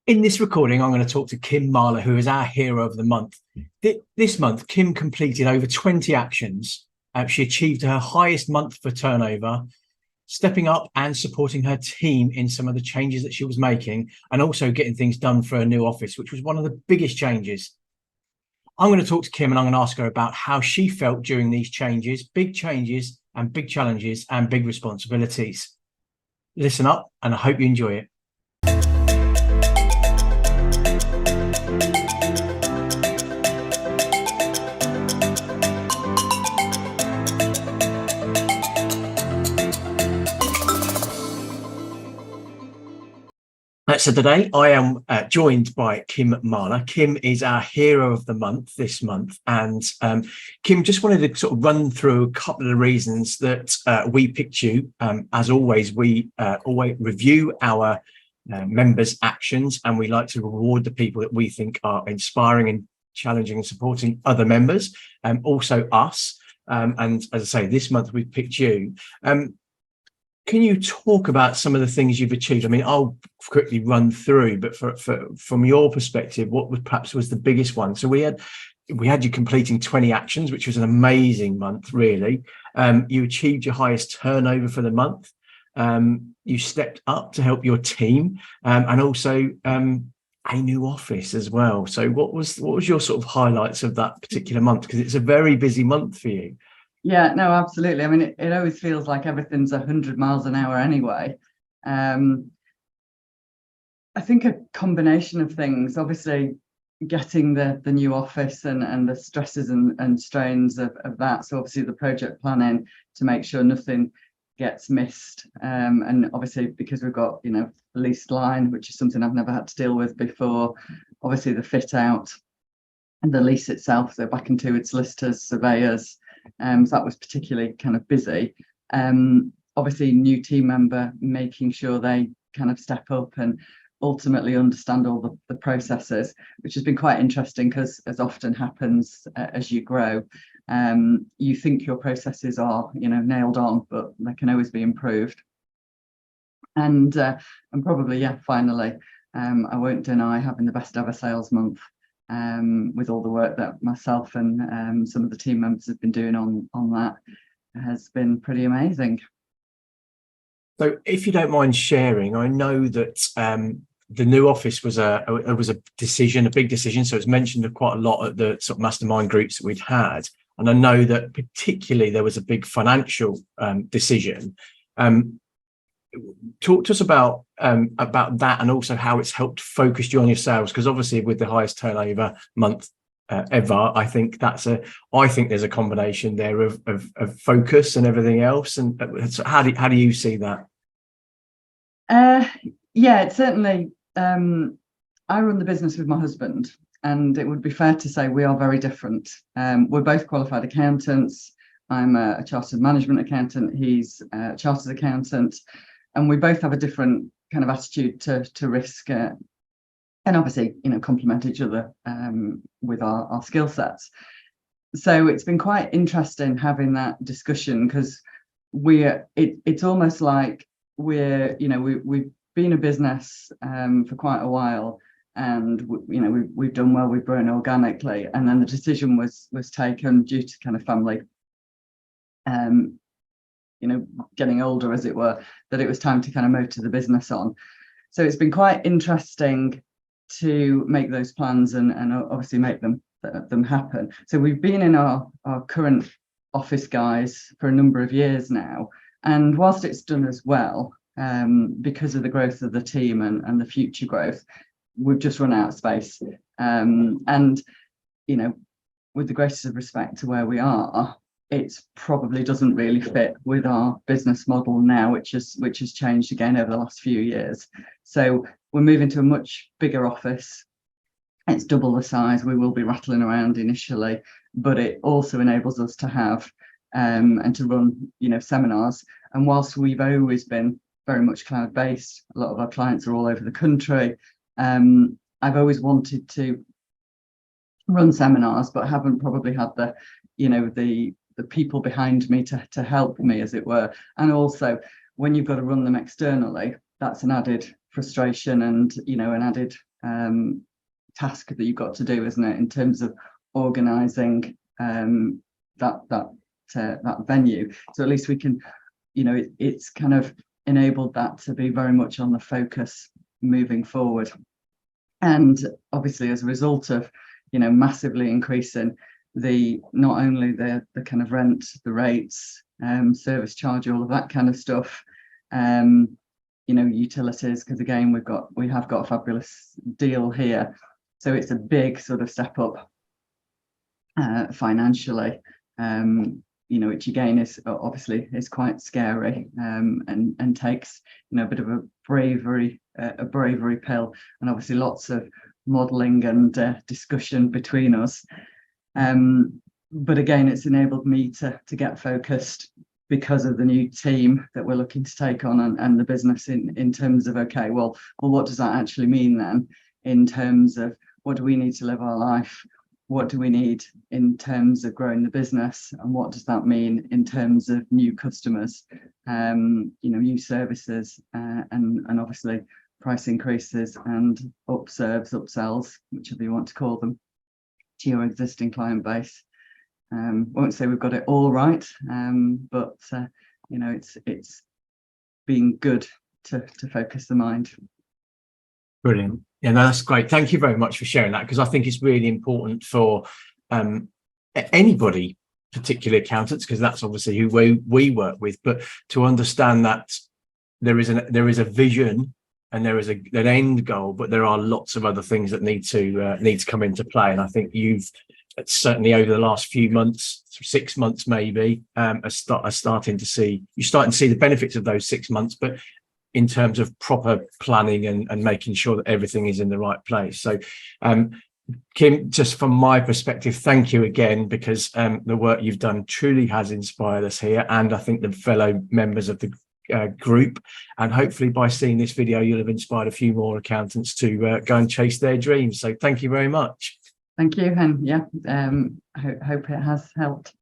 In this recording, I'm going to talk to Kim Marler, who is our hero of the month. This month, Kim completed over 20 actions. She achieved her highest month for turnover, stepping up and supporting her team in some of the changes that she was making, and also getting things done for her new office, which was one of the biggest changes. I'm going to talk to Kim and I'm going to ask her about how she felt during these changes and big challenges and big responsibilities. Listen up, and I hope you enjoy it. So today I am joined by Kim Marler. Kim is our hero of the month this month. And Kim, just wanted to sort of run through a couple of reasons that we picked you. As always, we always review our members' actions, and we like to reward the people that we think are inspiring and challenging and supporting other members, also us. And as I say, this month we've picked you. Can you talk about some of the things you've achieved? I mean, I'll quickly run through, but from your perspective, what was the biggest one? So we had you completing 20 actions, which was an amazing month, really. You achieved your highest turnover for the month. You stepped up to help your team, and also a new office as well. So what was your sort of highlights of that particular month? Because it's a very busy month for you. Yeah, no, absolutely. I mean, it always feels like everything's 100 miles an hour anyway. I think a combination of things, obviously getting the new office and the stresses and strains of that. So obviously the project planning to make sure nothing gets missed. And obviously because we've got, leased line, which is something I've never had to deal with before. Obviously the fit out and the lease itself, so back into its solicitors, surveyors. So that was particularly kind of busy. Obviously, new team member, making sure they kind of step up and ultimately understand all the processes, which has been quite interesting because, as often happens as you grow, you think your processes are, nailed on, but they can always be improved. And probably, finally, I won't deny having the best ever sales month. With all the work that myself and some of the team members have been doing on that has been pretty amazing. So if you don't mind sharing, I know that the new office was a decision, a big decision. So it's mentioned quite a lot at the sort of mastermind groups that we'd had. And I know that particularly there was a big financial decision. Talk to us about that, and also how it's helped focus you on your sales, because obviously with the highest turnover month ever, I think there's a combination there of focus and everything else. And so how do you see that? It's certainly. I run the business with my husband, and it would be fair to say we are very different. We're both qualified accountants. I'm a chartered management accountant. He's a chartered accountant. And we both have a different kind of attitude to risk, and obviously, complement each other with our skill sets. So it's been quite interesting having that discussion, because it's almost like we've been a business for quite a while, and we've done well, we've grown organically, and then the decision was taken due to kind of family. Getting older, as it were, that it was time to kind of move to the business on. So it's been quite interesting to make those plans and obviously make them happen. So we've been in our current office, guys, for a number of years now. And whilst it's done as well, because of the growth of the team and the future growth, we've just run out of space. And with the greatest of respect to where we are, it probably doesn't really fit with our business model now, which has changed again over the last few years. So we're moving to a much bigger office. It's double the size. We will be rattling around initially, but it also enables us to have and to run, seminars. And whilst we've always been very much cloud-based, a lot of our clients are all over the country. I've always wanted to run seminars, but haven't probably had the people behind me to help me, as it were. And also, when you've got to run them externally, that's an added frustration and an added task that you've got to do, isn't it, in terms of organising that venue. So at least we can, it's kind of enabled that to be very much on the focus moving forward. And obviously, as a result of massively increasing not only the kind of rent, the rates, service charge, all of that kind of stuff, utilities, because again we have got a fabulous deal here, so it's a big sort of step up financially, which again is obviously quite scary, and takes a bit of a bravery pill, and obviously lots of modelling and discussion between us, but again it's enabled me to get focused because of the new team that we're looking to take on, and the business in terms of, okay, well what does that actually mean then, in terms of what do we need to live our life, what do we need in terms of growing the business, and what does that mean in terms of new customers, new services, and obviously price increases and upsells, whichever you want to call them, to your existing client base. Won't say we've got it all right, but it's been good to focus the mind. Brilliant. Yeah, no, that's great. Thank you very much for sharing that, because I think it's really important for anybody, particularly accountants, because that's obviously who we work with, but to understand that there is a vision and there is an end goal, but there are lots of other things that need to come into play. And I think you've certainly over the last few months, 6 months maybe, are starting to see the benefits of those 6 months, but in terms of proper planning and making sure that everything is in the right place. So Kim, just from my perspective, thank you again, because the work you've done truly has inspired us here, and I think the fellow members of the group, and hopefully by seeing this video you'll have inspired a few more accountants to go and chase their dreams. So thank you very much. Thank you, and yeah, hope it has helped.